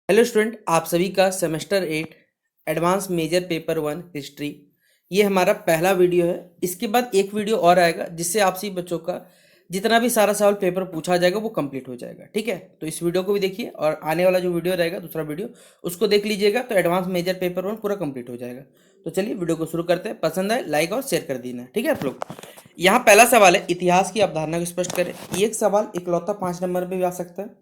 Hello student, आप सभी का semester 8 advance major paper 1 history ये हमारा पहला वीडियो है। इसके बाद एक वीडियो और आएगा जिससे आप सभी बच्चों का जितना भी सारा सवाल पेपर पूछा जाएगा वो कंप्लीट हो जाएगा। ठीक है, तो इस वीडियो को भी देखिए और आने वाला जो वीडियो रहेगा दूसरा वीडियो उसको देख लीजिएगा, तो एडवांस मेजर पेपर 1 पूरा कंप्लीट हो जाएगा। तो चलिए वीडियो को शुरू करते हैं। पसंद आए लाइक और शेयर कर देना। ठीक है आप लोग। यहाँ पहला सवाल है, इतिहास की अवधारणा को स्पष्ट करें। ये एक सवाल इकलौता 5 नंबर में भी आ सकता है।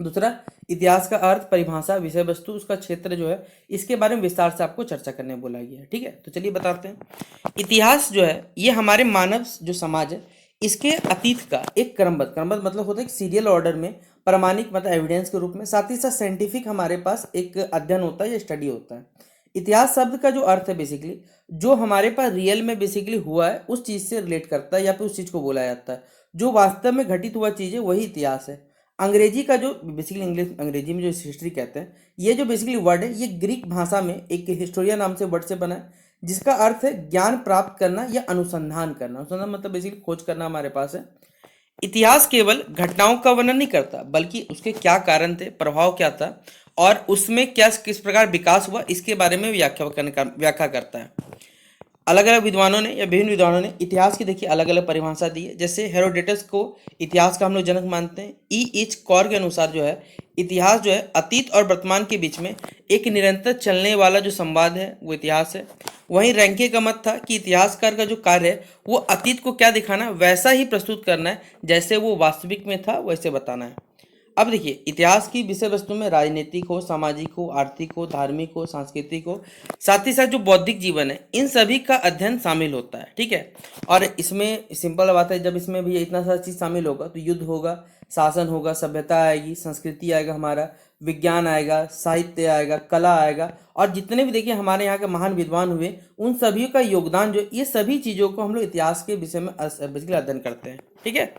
दूसरा, इतिहास का अर्थ, परिभाषा, विषय वस्तु, उसका क्षेत्र जो है इसके बारे में विस्तार से आपको चर्चा करने बोला गया है। ठीक है, तो चलिए बताते हैं। इतिहास जो है ये हमारे मानव जो समाज है इसके अतीत का एक क्रमबद्ध मतलब होता है कि सीरियल ऑर्डर में प्रामाणिक मतलब एविडेंस के रूप में, साथ ही साथ साइंटिफिक हमारे पास एक अध्ययन होता है या स्टडी होता है। इतिहास शब्द का जो अर्थ है बेसिकली जो हमारे पास रियल में बेसिकली हुआ है उस चीज से रिलेट करता है या फिर उस चीज को बोला जाता है। जो वास्तव में घटित हुआ चीज है वही इतिहास है। अंग्रेजी का जो बेसिकली अंग्रेजी में जो हिस्ट्री कहते हैं, ये जो बेसिकली वर्ड है ये ग्रीक भाषा में एक हिस्टोरिया नाम से वर्ड से बना है, जिसका अर्थ है ज्ञान प्राप्त करना या अनुसंधान करना। अनुसंधान मतलब बेसिकली खोज करना हमारे पास है। इतिहास केवल घटनाओं का वर्णन नहीं करता बल्कि उसके क्या कारण थे, प्रभाव क्या था और उसमें क्या किस प्रकार विकास हुआ इसके बारे में व्याख्या करता है। अलग अलग विद्वानों ने या विभिन्न विद्वानों ने इतिहास की देखिए अलग अलग परिभाषा दी है। जैसे हेरोडेटस को इतिहास का हम लोग जनक मानते हैं। एच कॉर के अनुसार जो है इतिहास जो है अतीत और वर्तमान के बीच में एक निरंतर चलने वाला जो संवाद है वो इतिहास है। वहीं रैंके का मत था कि इतिहासकार का जो कार्य है वो अतीत को क्या दिखाना वैसा ही प्रस्तुत करना है, जैसे वो वास्तविक में था वैसे बताना है। अब देखिए, इतिहास की विषय वस्तु में राजनीतिक हो, सामाजिक हो, आर्थिक हो, धार्मिक हो, सांस्कृतिक हो, साथ ही साथ जो बौद्धिक जीवन है इन सभी का अध्ययन शामिल होता है। ठीक है, और इसमें सिंपल बात है, जब इसमें भी इतना सारा चीज शामिल होगा तो युद्ध होगा, शासन होगा, सभ्यता आएगी, संस्कृति आएगा, हमारा विज्ञान आएगा, साहित्य आएगा, कला आएगा, और जितने भी देखिए हमारे यहाँ के महान विद्वान हुए उन सभी का योगदान जो ये सभी चीजों को हम लोग इतिहास के विषय में बेसिकली अध्ययन करते हैं। ठीक है,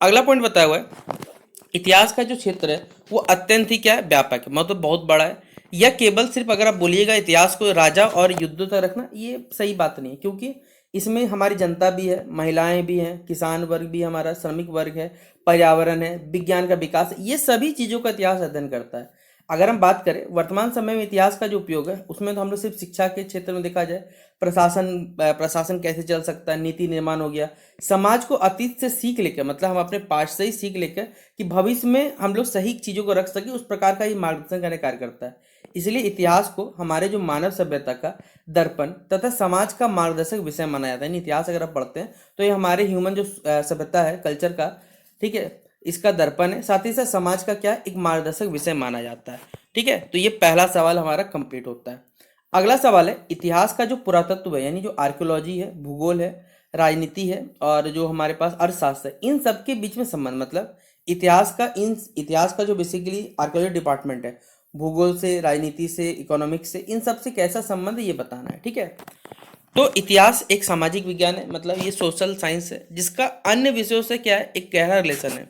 अगला पॉइंट बताया हुआ है, इतिहास का जो क्षेत्र है वो अत्यंत ही क्या है, व्यापक है, मतलब बहुत बड़ा है। यह केवल सिर्फ अगर आप बोलिएगा इतिहास को राजा और युद्धों तक रखना, ये सही बात नहीं है, क्योंकि इसमें हमारी जनता भी है, महिलाएं भी हैं, किसान वर्ग भी हमारा, श्रमिक वर्ग है, पर्यावरण है, विज्ञान का विकास है, ये सभी चीजों का इतिहास अध्ययन करता है। अगर हम बात करें वर्तमान समय में इतिहास का जो उपयोग है उसमें तो हम लोग सिर्फ शिक्षा के क्षेत्र में देखा जाए, प्रशासन प्रशासन कैसे चल सकता है, नीति निर्माण हो गया, समाज को अतीत से सीख लेकर मतलब हम अपने पास्ट से ही सीख लेकर कि भविष्य में हम लोग सही चीजों को रख सके उस प्रकार का ही मार्गदर्शन करने कार्य करता है। इसलिए इतिहास को हमारे जो मानव सभ्यता का दर्पण तथा समाज का मार्गदर्शक विषय माना जाता है। यानी इतिहास अगर आप पढ़ते हैं तो ये हमारे ह्यूमन जो सभ्यता है, कल्चर का, ठीक है, इसका दर्पण है, साथ ही साथ समाज का क्या एक मार्गदर्शक विषय माना जाता है। ठीक है, तो ये पहला सवाल हमारा कंप्लीट होता है। अगला सवाल है, इतिहास का जो पुरातत्व है यानी जो आर्कियोलॉजी है, भूगोल है, राजनीति है और जो हमारे पास अर्थशास्त्र है, इन सब के बीच में संबंध मतलब इतिहास का जो बेसिकली आर्कियोलॉजी डिपार्टमेंट है, भूगोल से, राजनीति से, इकोनॉमिक्स से, इन सब से कैसा संबंध है ये बताना है। ठीक है, तो इतिहास एक सामाजिक विज्ञान है, मतलब ये सोशल साइंस है जिसका अन्य विषयों से क्या है एक गहरा रिलेशन है।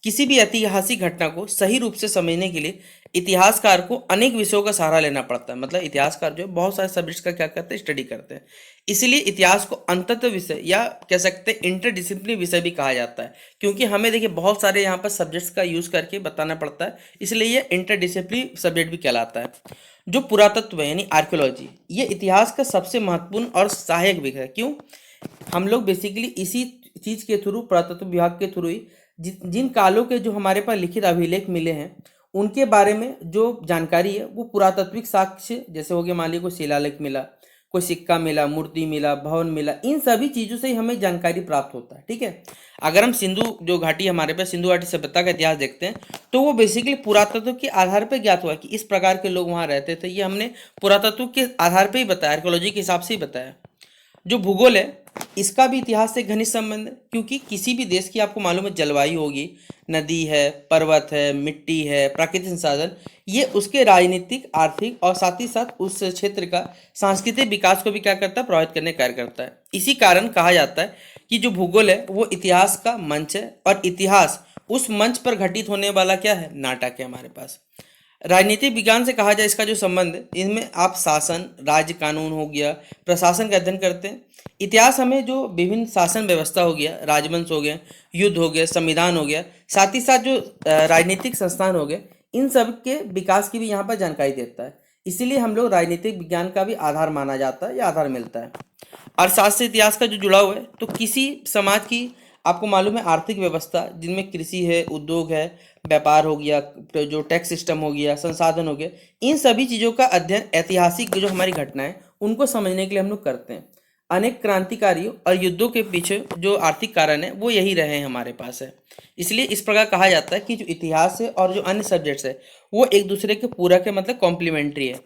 किसी भी ऐतिहासिक घटना को सही रूप से समझने के लिए इतिहासकार को अनेक विषयों का सहारा लेना पड़ता है। मतलब इतिहासकार जो है बहुत सारे सब्जेक्ट्स का क्या करते हैं, स्टडी करते हैं। इसीलिए इतिहास को अंतःतः विषय या कह सकते हैं इंटरडिसिप्लिनरी विषय भी कहा जाता है, क्योंकि हमें देखिए बहुत सारे यहाँ पर सब्जेक्ट्स का यूज करके बताना पड़ता है, इसलिए ये इंटरडिसिप्लिनरी सब्जेक्ट भी कहलाता है। जो पुरातत्व है यानी आर्कियोलॉजी, ये इतिहास का सबसे महत्वपूर्ण और सहायक विषय है। क्यों? हम लोग बेसिकली इसी चीज के थ्रू, पुरातत्व विभाग के थ्रू ही जिन कालों के जो हमारे पास लिखित अभिलेख मिले हैं उनके बारे में जो जानकारी है वो पुरातात्विक साक्ष्य, जैसे हो गया मान लीजिए कोई शिलालेख मिला, कोई सिक्का मिला, मूर्ति मिला, भवन मिला, इन सभी चीजों से ही हमें जानकारी प्राप्त होता है। ठीक है, अगर हम सिंधु जो घाटी हमारे पास सिंधु घाटी सभ्यता का इतिहास देखते हैं तो वो बेसिकली पुरातत्व के आधार पर ज्ञात हुआ कि इस प्रकार के लोग वहां रहते थे। ये हमने पुरातत्व के आधार पर ही बताया, आर्कियोलॉजी के हिसाब से ही बताया। जो भूगोल है इसका भी इतिहास से घनिष्ठ संबंध है, क्योंकि किसी भी देश की आपको मालूम है जलवायु होगी, नदी है, पर्वत है, मिट्टी है, प्राकृतिक संसाधन, ये उसके राजनीतिक, आर्थिक और साथ ही साथ उस क्षेत्र का सांस्कृतिक विकास को भी क्या करता है, प्रभावित करने कार्य करता है। इसी कारण कहा जाता है कि जो भूगोल है वो इतिहास का मंच है और इतिहास उस मंच पर घटित होने वाला क्या है, नाटक है हमारे पास। राजनीतिक विज्ञान से कहा जाए इसका जो संबंध है, इनमें आप शासन, राज्य कानून हो गया, प्रशासन का अध्ययन करते हैं। इतिहास हमें जो विभिन्न शासन व्यवस्था हो गया, राजवंश हो गया, युद्ध हो गया, संविधान हो गया, साथ ही साथ जो राजनीतिक संस्थान हो गए, इन सब के विकास की भी यहाँ पर जानकारी देता है। इसीलिए हम लोग राजनीतिक विज्ञान का भी आधार माना जाता है या आधार मिलता है। अर्थशास्त्र से इतिहास का जो जुड़ाव है, तो किसी समाज की आपको मालूम है आर्थिक व्यवस्था जिनमें कृषि है, उद्योग है, व्यापार हो गया, तो जो टैक्स सिस्टम हो गया, संसाधन हो गया, इन सभी चीज़ों का अध्ययन ऐतिहासिक जो हमारी घटनाएं उनको समझने के लिए हम लोग करते हैं। अनेक क्रांतिकारियों और युद्धों के पीछे जो आर्थिक कारण है वो यही रहे हैं हमारे पास है। इसलिए इस प्रकार कहा जाता है कि जो इतिहास है और जो अन्य सब्जेक्ट्स है वो एक दूसरे के पूरक है, मतलब कॉम्प्लीमेंट्री है।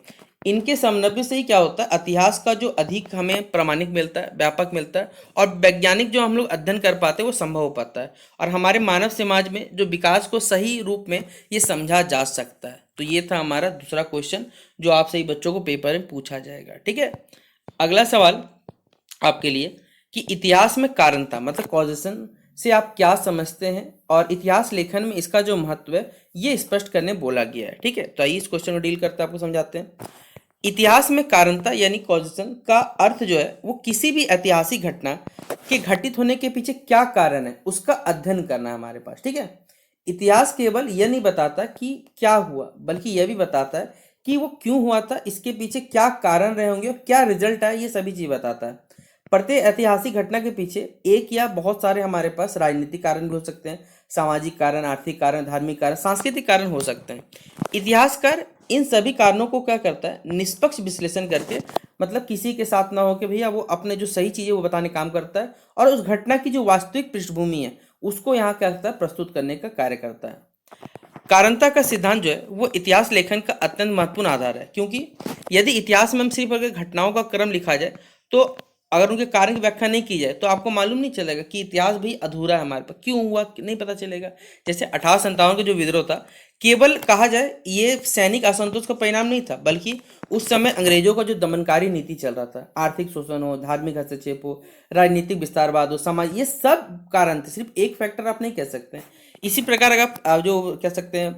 इनके समन्वय से ही क्या होता है, इतिहास का जो अधिक हमें प्रामाणिक मिलता है, व्यापक मिलता है, और वैज्ञानिक जो हम लोग अध्ययन कर पाते हैं वो संभव हो पाता है, और हमारे मानव समाज में जो विकास को सही रूप में ये समझा जा सकता है। तो ये था हमारा दूसरा क्वेश्चन जो आप सही बच्चों को पेपर में पूछा जाएगा। ठीक है, अगला सवाल आपके लिए कि इतिहास में कारणता मतलब कॉजेशन से आप क्या समझते हैं, और इतिहास लेखन में इसका जो महत्व है ये स्पष्ट करने बोला गया है। ठीक है, तो आइए इस क्वेश्चन को डील करते हैं, आपको समझाते हैं। इतिहास में कारणता यानी कॉजेशन का अर्थ जो है वो किसी भी ऐतिहासिक घटना के घटित होने के पीछे क्या कारण है उसका अध्ययन करना है हमारे पास। ठीक है, इतिहास केवल यह नहीं बताता कि क्या हुआ, बल्कि यह भी बताता है कि वो क्यों हुआ था, इसके पीछे क्या कारण रहे होंगे और क्या रिजल्ट आया, ये सभी चीज बताता है। प्रत्येक ऐतिहासिक घटना के पीछे एक या बहुत सारे हमारे पास राजनीतिक कारण भी हो सकते हैं, सामाजिक कारण, आर्थिक कारण, धार्मिक कारण, सांस्कृतिक कारण हो सकते हैं। इतिहासकार इन सभी कारणों को क्या करता है, निष्पक्ष विश्लेषण करके, मतलब किसी के साथ ना हो के भैया वो अपने जो सही चीज़ है वो बताने काम करता है, और उस घटना की जो वास्तविक पृष्ठभूमि है उसको यहाँ क्या करता है, प्रस्तुत करने का कार्य करता है। कारणता का सिद्धांत जो है वो इतिहास लेखन का अत्यंत महत्वपूर्ण आधार है, क्योंकि यदि इतिहास में हम सिर्फ अगर घटनाओं का क्रम लिखा जाए तो अगर उनके कारण की व्याख्या नहीं की जाए तो आपको मालूम नहीं चलेगा कि इतिहास भी अधूरा है, हमारे पास क्यों हुआ नहीं पता चलेगा। जैसे 1857 का जो विद्रोह था, केवल कहा जाए ये सैनिक असंतोष का परिणाम नहीं था, बल्कि उस समय अंग्रेजों का जो दमनकारी नीति चल रहा था, आर्थिक शोषण हो, धार्मिक हस्तक्षेप हो, राजनीतिक विस्तारवाद हो, समाज, ये सब कारण थे, सिर्फ एक फैक्टर आप नहीं कह सकते। इसी प्रकार अगर आप जो कह सकते हैं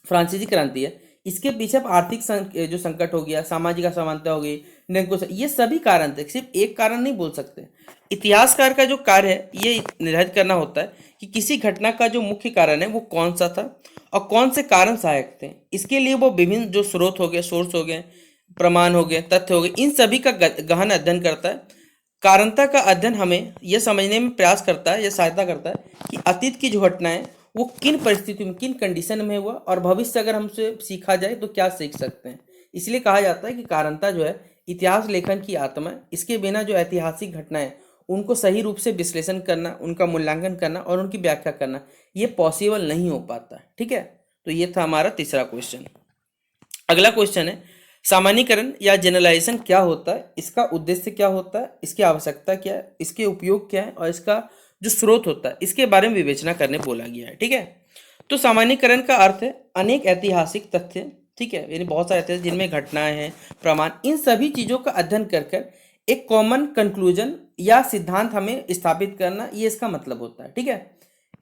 फ्रांसीसी क्रांति है, इसके पीछे आप आर्थिक जो संकट हो गया, सामाजिक असमानता हो गई, ये सभी कारण थे, सिर्फ एक कारण नहीं बोल सकते। इतिहासकार का जो कार्य है ये निर्धारित करना होता है कि किसी घटना का जो मुख्य कारण है वो कौन सा था और कौन से कारण सहायक थे। इसके लिए वो विभिन्न जो स्रोत हो गए, सोर्स हो गए, प्रमाण हो गए, तथ्य हो गए, इन सभी का गहन अध्ययन करता है। कारणता का अध्ययन हमें यह समझने में प्रयास करता है या सहायता करता है कि अतीत की जो घटनाएं वो किन परिस्थितियों में, किन कंडीशन में हुआ, और भविष्य अगर हमसे सीखा जाए तो क्या सीख सकते हैं। इसलिए कहा जाता है कि कारणता जो है इतिहास लेखन की आत्मा है। इसके बिना जो ऐतिहासिक घटनाएं उनको सही रूप से विश्लेषण करना, उनका मूल्यांकन करना और उनकी व्याख्या करना ये पॉसिबल नहीं हो पाता। ठीक है, तो ये था हमारा तीसरा क्वेश्चन। अगला क्वेश्चन है सामान्यीकरण या जनरलाइजेशन क्या होता है, इसका उद्देश्य क्या होता है, इसकी आवश्यकता क्या है, इसके उपयोग क्या है, और इसका जो स्रोत होता है इसके बारे में विवेचना करने बोला गया है। ठीक है, तो सामान्यीकरण का अर्थ है अनेक ऐतिहासिक तथ्य, ठीक है, यानी बहुत सारे तथ्य जिनमें घटनाएं हैं, प्रमाण, इन सभी चीजों का अध्ययन कर कर एक कॉमन कंक्लूजन या सिद्धांत हमें स्थापित करना, ये इसका मतलब होता है। ठीक है,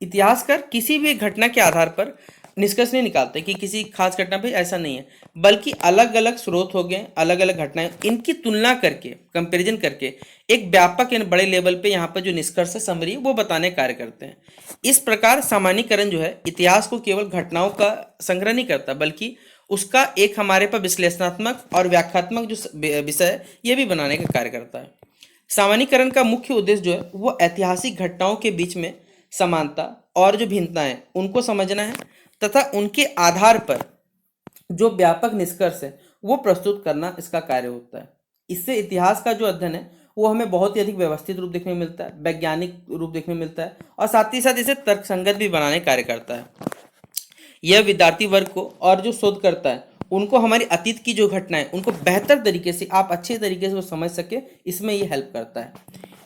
इतिहासकार किसी भी घटना के आधार पर निष्कर्ष नहीं निकालते कि किसी खास घटना पे, ऐसा नहीं है, बल्कि अलग अलग स्रोत हो गए, अलग अलग घटनाएं, इनकी तुलना करके, कंपैरिजन करके एक व्यापक यानी बड़े लेवल पे यहाँ पर जो निष्कर्ष है, समरी, वो बताने कार्य करते हैं। इस प्रकार सामान्यीकरण जो है इतिहास को केवल घटनाओं का संग्रह नहीं करता, बल्कि उसका एक हमारे पर विश्लेषणात्मक और व्याख्यात्मक जो विषय है ये भी बनाने का कार्य करता है। सामान्यीकरण का मुख्य उद्देश्य जो है वो ऐतिहासिक घटनाओं के बीच में समानता और जो भिन्नताएं उनको समझना है, तथा उनके आधार पर जो व्यापक निष्कर्ष है वो प्रस्तुत करना इसका कार्य होता है। इससे इतिहास का जो अध्ययन है वो हमें बहुत ही अधिक व्यवस्थित रूप देखने को मिलता है, वैज्ञानिक रूप देखने को मिलता है, और साथ ही साथ इसे तर्कसंगत भी बनाने कार्य करता है। यह विद्यार्थी वर्ग को और जो शोध करता है उनको हमारी अतीत की जो घटनाएं उनको बेहतर तरीके से, आप अच्छे तरीके से वो समझ सके, इसमें ये हेल्प करता है।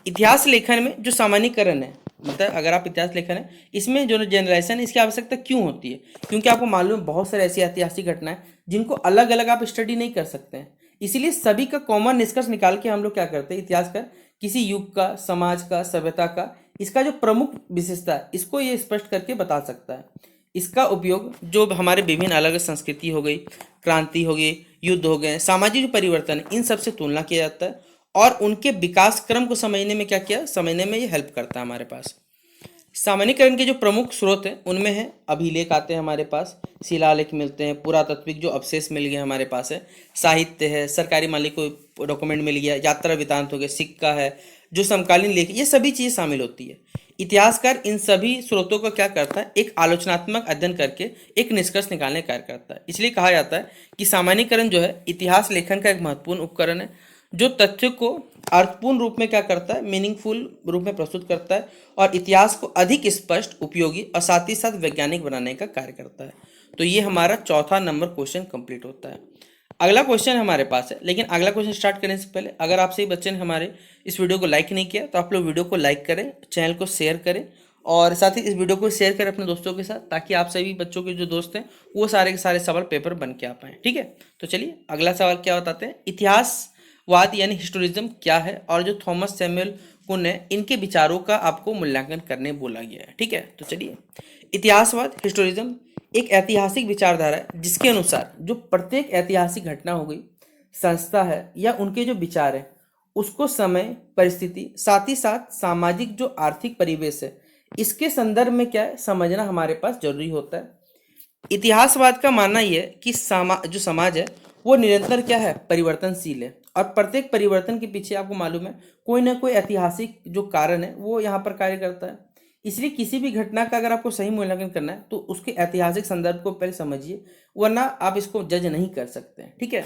इतिहास लेखन में जो सामान्यीकरण है, मतलब अगर आप इतिहास लेखन है इसमें जो जनरलाइजेशन है इसकी आवश्यकता क्यों होती है, क्योंकि आपको मालूम है बहुत सारे ऐसी ऐतिहासिक घटनाएं जिनको अलग अलग आप स्टडी नहीं कर सकते हैं। इसीलिए सभी का कॉमन निष्कर्ष निकाल के हम लोग क्या करते हैं, इतिहास का किसी युग का, समाज का, सभ्यता का, इसका जो प्रमुख विशेषता है इसको ये स्पष्ट करके बता सकता है। इसका उपयोग जो हमारे विभिन्न अलग संस्कृति हो गई, क्रांति हो गई, युद्ध हो गए, सामाजिक जो परिवर्तन है, इन सब से तुलना किया जाता है, और उनके विकास क्रम को समझने में क्या किया, समझने में ये हेल्प करता है हमारे पास। सामान्यीकरण के जो प्रमुख स्रोत हैं उनमें है अभिलेख आते हैं हमारे पास, शिलालेख मिलते हैं, पुरातात्विक जो अवशेष मिल गए हमारे पास है, साहित्य है, सरकारी मालिक को डॉक्यूमेंट मिल गया, यात्रा वृत्तांत हो गया, सिक्का है, जो समकालीन लेख, ये सभी चीज़ें शामिल होती है। इतिहासकार इन सभी स्रोतों का क्या करता है, एक आलोचनात्मक अध्ययन करके एक निष्कर्ष निकालने का कार्य करता है। इसलिए कहा जाता है कि सामान्यीकरण जो है इतिहास लेखन का एक महत्वपूर्ण उपकरण है, जो तथ्य को अर्थपूर्ण रूप में क्या करता है, मीनिंगफुल रूप में प्रस्तुत करता है और इतिहास को अधिक स्पष्ट, उपयोगी और साथ ही साथ वैज्ञानिक बनाने का कार्य करता है। तो ये हमारा चौथा नंबर क्वेश्चन कंप्लीट होता है। अगला क्वेश्चन हमारे पास है, लेकिन अगला क्वेश्चन स्टार्ट करने से पहले अगर आप सही बच्चे ने हमारे इस वीडियो को लाइक नहीं किया तो आप लोग वीडियो को लाइक करें, चैनल को शेयर करें और साथ ही इस वीडियो को शेयर करें अपने दोस्तों के साथ, ताकि आप सभी बच्चों के जो दोस्त हैं वो सारे के सारे सवाल पेपर बन के आ पाएँ। ठीक है, तो चलिए अगला सवाल क्या बताते हैं। इतिहासवाद यानी हिस्टोरिज्म क्या है और जो थॉमस सैमुअल कुन है इनके विचारों का आपको मूल्यांकन करने बोला गया है। ठीक है, तो चलिए इतिहासवाद हिस्टोरिज्म एक ऐतिहासिक विचारधारा है जिसके अनुसार जो प्रत्येक ऐतिहासिक घटना हो गई, संस्था है या उनके जो विचार है, उसको समय, परिस्थिति, साथ ही साथ सामाजिक जो आर्थिक परिवेश है, इसके संदर्भ में क्या है समझना हमारे पास जरूरी होता है। इतिहासवाद का मानना यह है कि जो समाज है वो निरंतर क्या है, परिवर्तनशील है और प्रत्येक परिवर्तन के पीछे आपको मालूम है कोई ना कोई ऐतिहासिक जो कारण है वो यहाँ पर कार्य करता है। इसलिए किसी भी घटना का अगर आपको सही मूल्यांकन करना है तो उसके ऐतिहासिक संदर्भ को पहले समझिए, वरना आप इसको जज नहीं कर सकते हैं। ठीक है,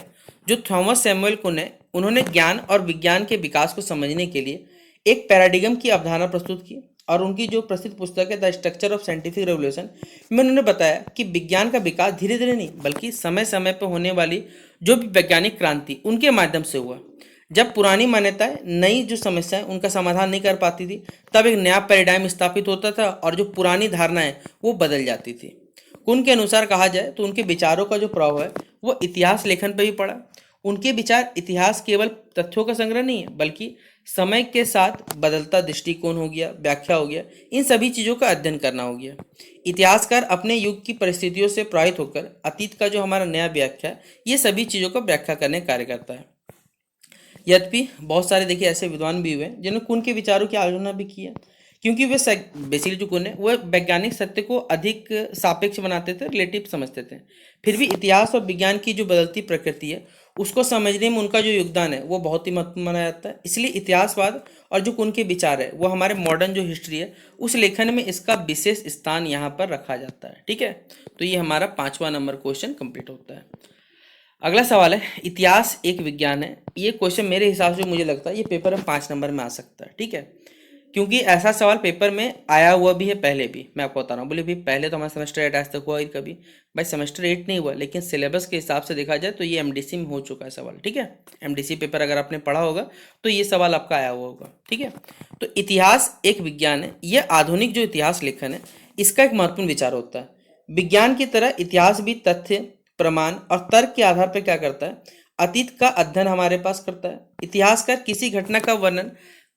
जो थॉमस सैमुअल कुन है उन्होंने ज्ञान और विज्ञान के विकास को समझने के लिए एक पैराडिगम की अवधारणा प्रस्तुत की और उनकी जो प्रसिद्ध पुस्तक है the structure of scientific revolution में उन्होंने बताया कि विज्ञान का विकास धीरे धीरे नहीं बल्कि समय समय पर होने वाली जो भी वैज्ञानिक क्रांति उनके माध्यम से हुआ। जब पुरानी मान्यताएं नई जो समस्याएं उनका समाधान नहीं कर पाती थी, तब एक नया पैराडाइम स्थापित होता था और जो पुरानी धारणाएं वो बदल जाती थी। कुन के अनुसार कहा जाए तो उनके विचारों का जो प्रभाव है वो इतिहास लेखन पर भी पड़ा। उनके विचार इतिहास केवल तथ्यों का संग्रह नहीं है बल्कि समय के साथ बदलता दृष्टिकोण हो गया, व्याख्या हो गया, इन सभी चीज़ों का अध्ययन करना हो गया। इतिहासकार अपने युग की परिस्थितियों से प्रभावित होकर अतीत का जो हमारा नया व्याख्या है, ये सभी चीज़ों का व्याख्या करने का कार्य करता है। यद्यपि बहुत सारे देखिए ऐसे विद्वान भी हुए जिन्होंने कुन के विचारों की आलोचना भी की है, क्योंकि वे बेसिकली जो कुन है वो वैज्ञानिक सत्य को अधिक सापेक्ष बनाते थे, रिलेटिव समझते थे। फिर भी इतिहास और विज्ञान की जो बदलती प्रकृति है उसको समझने में उनका जो योगदान है वो बहुत ही महत्वपूर्ण माना जाता है। इसलिए इतिहासवाद और जो कुन के विचार है वो हमारे मॉडर्न जो हिस्ट्री है उस लेखन में इसका विशेष स्थान यहाँ पर रखा जाता है। ठीक है, तो ये हमारा 5वां नंबर क्वेश्चन कंप्लीट होता है। अगला सवाल है, इतिहास एक विज्ञान है। ये क्वेश्चन मेरे हिसाब से मुझे लगता है ये पेपर में 5 नंबर में आ सकता है। ठीक है, क्योंकि ऐसा सवाल पेपर में आया हुआ भी है पहले भी, मैं आपको बता रहा हूँ। बोले भाई पहले तो हमारा सेमेस्टर 8 आज तक हुआ ही कभी, भाई सेमेस्टर 8 नहीं हुआ, लेकिन सिलेबस के हिसाब से देखा जाए तो ये एमडीसी में हो चुका है सवाल। ठीक है, एमडीसी पेपर अगर आपने पढ़ा होगा तो ये सवाल आपका आया हुआ होगा। ठीक है, तो इतिहास एक विज्ञान है, यह आधुनिक जो इतिहास लेखन है इसका एक महत्वपूर्ण विचार होता है। विज्ञान की तरह इतिहास भी तथ्य, प्रमाण और तर्क के आधार पर क्या करता है, अतीत का अध्ययन हमारे पास करता है। इतिहासकार किसी घटना का वर्णन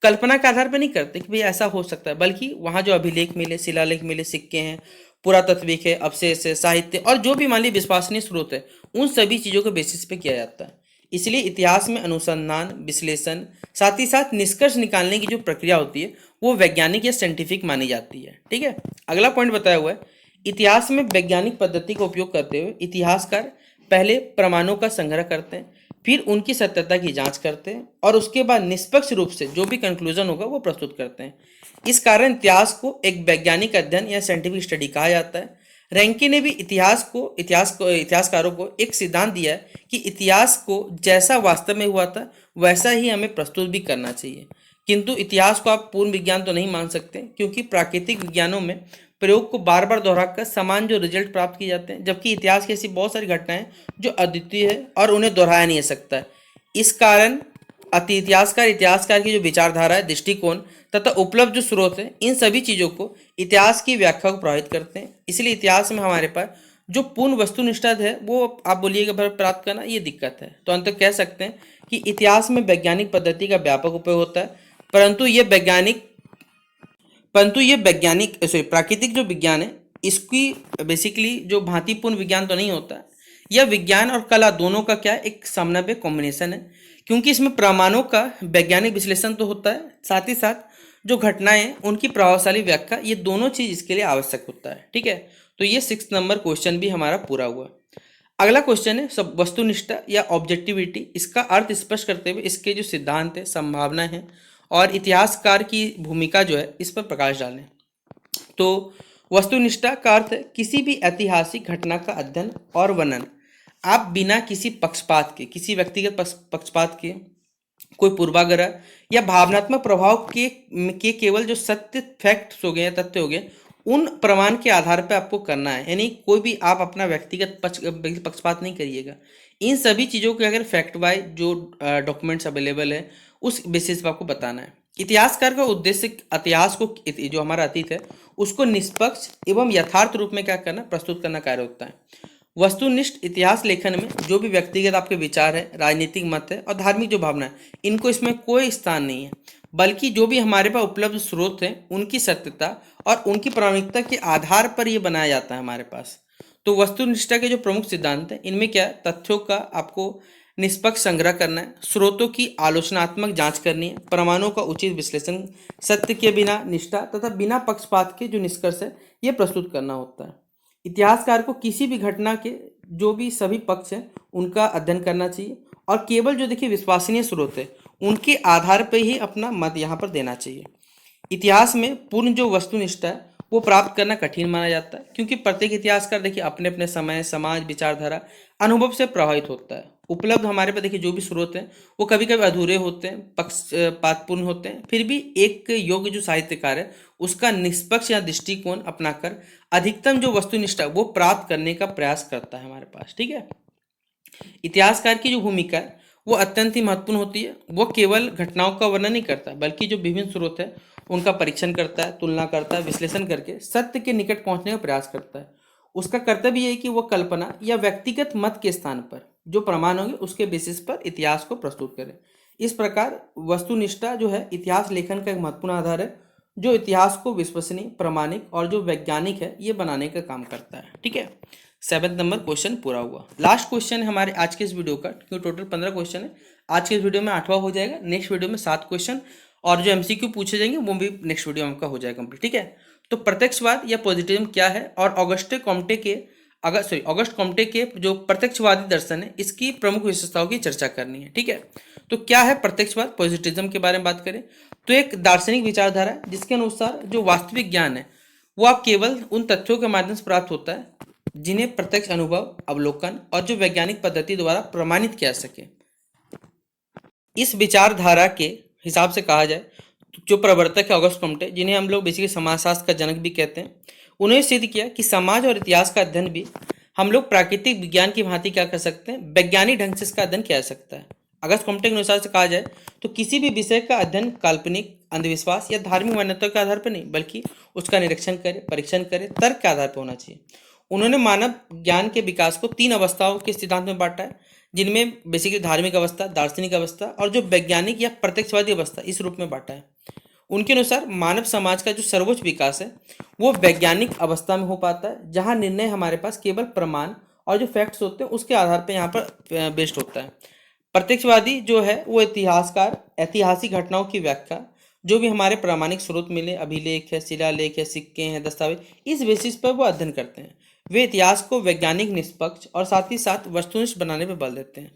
कल्पना के आधार पर नहीं करते कि भाई ऐसा हो सकता है, बल्कि वहाँ जो अभिलेख मिले, शिलालेख मिले, सिक्के हैं, पुरातात्विक है, अवशेष है, साहित्य और जो भी मान ली विश्वसनीय स्रोत है, उन सभी चीज़ों के बेसिस पे किया जाता है। इसलिए इतिहास में अनुसंधान, विश्लेषण, साथ ही साथ निष्कर्ष निकालने की जो प्रक्रिया होती है वो वैज्ञानिक या साइंटिफिक मानी जाती है। ठीक है, अगला पॉइंट बताया हुआ है, इतिहास में वैज्ञानिक पद्धति का उपयोग करते हुए इतिहासकार पहले प्रमाणों का संग्रह करते हैं, फिर उनकी सत्यता की जांच करते हैं और उसके बाद निष्पक्ष रूप से जो भी कंक्लूजन होगा वो प्रस्तुत करते हैं। इस कारण इतिहास को एक वैज्ञानिक अध्ययन या साइंटिफिक स्टडी कहा जाता है। रैंकी ने भी इतिहासकारों को एक सिद्धांत दिया है कि इतिहास को जैसा वास्तव में हुआ था वैसा ही हमें प्रस्तुत भी करना चाहिए, किंतु इतिहास को आप पूर्ण विज्ञान तो नहीं मान सकते, क्योंकि प्राकृतिक विज्ञानों में प्रयोग को बार बार दोहराकर समान जो रिजल्ट प्राप्त किए जाते हैं, जबकि इतिहास की ऐसी बहुत सारी घटनाएं जो अद्वितीय है और उन्हें दोहराया नहीं जा सकता है। इस कारण इतिहासकार की जो विचारधारा है, दृष्टिकोण तथा उपलब्ध जो स्रोत है, इन सभी चीज़ों को इतिहास की व्याख्या को प्रभावित करते हैं। इसलिए इतिहास में हमारे पास जो पूर्ण वस्तुनिष्ठ है वो आप बोलिएगा प्राप्त करना ये दिक्कत है। तो अंत कह सकते हैं कि इतिहास में वैज्ञानिक पद्धति का व्यापक उपयोग होता है, परंतु ये प्राकृतिक जो विज्ञान है इसकी बेसिकली जो भांतिपूर्ण विज्ञान तो नहीं होता। यह विज्ञान और कला दोनों का क्या एक समन्वय कॉम्बिनेशन है, क्योंकि इसमें प्रमाणों का वैज्ञानिक विश्लेषण तो होता है, साथ ही साथ जो घटनाएं हैं उनकी प्रभावशाली व्याख्या, ये दोनों चीज इसके लिए आवश्यक होता है। ठीक है, तो ये 6 नंबर क्वेश्चन भी हमारा पूरा हुआ। अगला क्वेश्चन है सब वस्तुनिष्ठता या ऑब्जेक्टिविटी। इसका अर्थ स्पष्ट करते हुए इसके जो सिद्धांत है, संभावना है और इतिहासकार की भूमिका जो है इस पर प्रकाश डालें। तो वस्तुनिष्ठता का अर्थ है किसी भी ऐतिहासिक घटना का अध्ययन और वर्णन आप बिना किसी पक्षपात के, किसी व्यक्तिगत पक्षपात के, कोई पूर्वाग्रह या भावनात्मक प्रभाव के केवल जो सत्य फैक्ट्स हो गए या तथ्य हो गए उन प्रमाण के आधार पर आपको करना है। यानी कोई भी आप अपना व्यक्तिगत पक्षपात नहीं करिएगा। इन सभी चीज़ों के अगर फैक्ट वाइज जो डॉक्यूमेंट्स अवेलेबल है उस बेसिस पर आपको बताना है। इतिहासकार का उद्देश्य इतिहास को, जो हमारा अतीत है उसको निष्पक्ष एवं यथार्थ रूप में क्या करना, प्रस्तुत करना कार्य होता है। वस्तुनिष्ठ इतिहास लेखन में जो भी व्यक्तिगत आपके विचार है, राजनीतिक मत है और धार्मिक जो भावना है, इनको इसमें कोई स्थान नहीं है, बल्कि जो भी हमारे पास उपलब्ध स्रोत हैं उनकी सत्यता और उनकी प्रामाणिकता के आधार पर ये बनाया जाता है हमारे पास। तो वस्तुनिष्ठता के जो प्रमुख सिद्धांत हैं इनमें क्या है, तथ्यों का आपको निष्पक्ष संग्रह करना है, स्रोतों की आलोचनात्मक जांच करनी है, प्रमाणों का उचित विश्लेषण, सत्य के बिना निष्ठा तथा बिना पक्षपात के जो निष्कर्ष है ये प्रस्तुत करना होता है। इतिहासकार को किसी भी घटना के जो भी सभी पक्ष हैं उनका अध्ययन करना चाहिए और केवल जो देखिए विश्वसनीय स्रोत है उनके आधार पर ही अपना मत यहाँ पर देना चाहिए। इतिहास में पूर्ण जो वस्तुनिष्ठता है वो प्राप्त करना कठिन माना जाता है, क्योंकि प्रत्येक इतिहासकार देखिए अपने अपने समय, समाज, विचारधारा, अनुभव से प्रभावित होता है। उपलब्ध हमारे पास देखिए जो भी स्रोत हैं वो कभी कभी अधूरे होते हैं, पक्षपातपूर्ण होते हैं, फिर भी एक योग्य जो साहित्यकार है उसका निष्पक्ष या दृष्टिकोण अपनाकर अधिकतम जो वस्तुनिष्ठा वो प्राप्त करने का प्रयास करता है हमारे पास। ठीक है, इतिहासकार की जो भूमिका है वो अत्यंत ही महत्वपूर्ण होती है। वो केवल घटनाओं का वर्णन नहीं करता बल्कि जो विभिन्न स्रोत है उनका परीक्षण करता है, तुलना करता है, विश्लेषण करके सत्य के निकट पहुंचने का प्रयास करता है। उसका कर्तव्य यह है कि वो कल्पना या व्यक्तिगत मत के स्थान पर जो प्रमाण होंगे उसके बेसिस पर इतिहास को प्रस्तुत करे। इस प्रकार वस्तुनिष्ठता जो है इतिहास लेखन का एक महत्वपूर्ण आधार है जो इतिहास को विश्वसनीय, प्रामाणिक और जो वैज्ञानिक है ये बनाने का काम करता है। ठीक है, 7 नंबर क्वेश्चन पूरा हुआ। लास्ट क्वेश्चन है हमारे आज के इस वीडियो का, क्योंकि टोटल 15 क्वेश्चन है। आज के इस वीडियो में 8वां हो जाएगा, नेक्स्ट वीडियो में 7 क्वेश्चन और जो एमसीक्यू पूछे जाएंगे वो भी नेक्स्ट वीडियो में आपका हो जाएगा कंप्लीट। ठीक है, तो प्रत्यक्षवाद या पॉजिटिविज्म क्या है और ऑगस्ट कॉम्टे के जो प्रत्यक्षवादी दर्शन है इसकी प्रमुख विशेषताओं की चर्चा करनी है। ठीक है, तो क्या है प्रत्यक्षवाद, पॉजिटिविज्म के बारे में बात करें तो एक दार्शनिक विचारधारा है जिसके अनुसार जो वास्तविक ज्ञान है वो आप केवल उन तथ्यों के माध्यम से प्राप्त होता है जिन्हें प्रत्यक्ष अनुभव, अवलोकन और जो वैज्ञानिक पद्धति द्वारा प्रमाणित किया सके। इस विचारधारा के हिसाब से कहा जाए तो जो प्रवर्तक है ऑगस्ट कॉम्टे, जिन्हें हम लोग बेसिकली समाजशास्त्र का जनक भी कहते हैं, उन्होंने सिद्ध किया कि समाज और इतिहास का अध्ययन भी हम लोग प्राकृतिक विज्ञान की भांति क्या कर सकते हैं, वैज्ञानिक ढंग से इसका अध्ययन किया जा सकता है। अगस्त कॉम्टे के अनुसार से कहा जाए तो किसी भी विषय का अध्ययन काल्पनिक, अंधविश्वास या धार्मिक मान्यताओं के आधार पर नहीं बल्कि उसका निरीक्षण करे, परीक्षण करे, तर्क के आधार पर होना चाहिए। उन्होंने मानव ज्ञान के विकास को 3 अवस्थाओं के सिद्धांत में बांटा है, जिनमें बेसिकली धार्मिक अवस्था, दार्शनिक अवस्था और जो वैज्ञानिक या प्रत्यक्षवादी अवस्था इस रूप में बांटा है। उनके अनुसार मानव समाज का जो सर्वोच्च विकास है वो वैज्ञानिक अवस्था में हो पाता है, जहां निर्णय हमारे पास केवल प्रमाण और जो फैक्ट्स होते हैं उसके आधार पर यहाँ पर बेस्ड होता है। प्रत्यक्षवादी जो है वो इतिहासकार ऐतिहासिक घटनाओं की व्याख्या, जो भी हमारे प्रामाणिक स्रोत मिले, अभिलेख है, शिलालेख है, सिक्के हैं, दस्तावेज, इस बेसिस पर वो अध्ययन करते हैं। वे इतिहास को वैज्ञानिक, निष्पक्ष और साथ ही साथ वस्तुनिष्ठ बनाने पर बल देते हैं।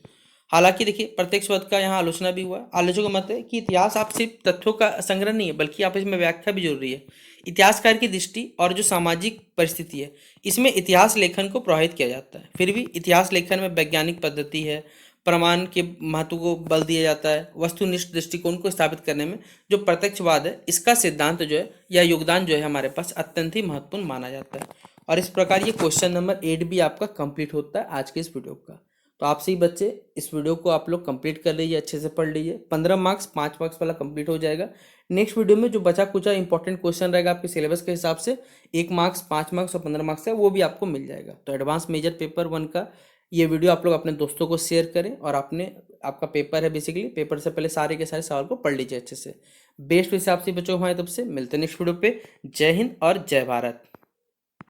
हालांकि देखिए प्रत्यक्षवाद का यहाँ आलोचना भी हुआ। आलोचकों का मत है कि इतिहास आप सिर्फ तथ्यों का संग्रह नहीं है बल्कि आप इसमें व्याख्या भी जरूरी है। इतिहासकार की दृष्टि और जो सामाजिक परिस्थिति है इसमें इतिहास लेखन को प्रभावित किया जाता है। फिर भी इतिहास लेखन में वैज्ञानिक पद्धति है, प्रमाण के महत्व को बल दिया जाता है। वस्तुनिष्ठ दृष्टिकोण को स्थापित करने में जो प्रत्यक्षवाद है इसका सिद्धांत जो है या योगदान जो है हमारे पास अत्यंत ही महत्वपूर्ण माना जाता है। और इस प्रकार ये क्वेश्चन नंबर 8 भी आपका कंप्लीट होता है आज के इस वीडियो का। तो आप सभी बच्चे इस वीडियो को आप लोग कंप्लीट कर लीजिए, अच्छे से पढ़ लीजिए। 15 मार्क्स 5 मार्क्स वाला कंप्लीट हो जाएगा। नेक्स्ट वीडियो में जो बचा कुचा इंपॉर्टेंट क्वेश्चन रहेगा आपके सिलेबस के हिसाब से 1 मार्क्स, 5 मार्क्स और 15 मार्क्स है वो भी आपको मिल जाएगा। तो एडवांस मेजर पेपर 1 का ये वीडियो आप लोग अपने दोस्तों को शेयर करें और आपका पेपर है बेसिकली, पेपर से पहले सारे के सारे सवाल को पढ़ लीजिए अच्छे से। बेस्ट हिसाब से बच्चों हमारे तब से मिलते हैं नेक्स्ट वीडियो पे। जय हिंद और जय भारत।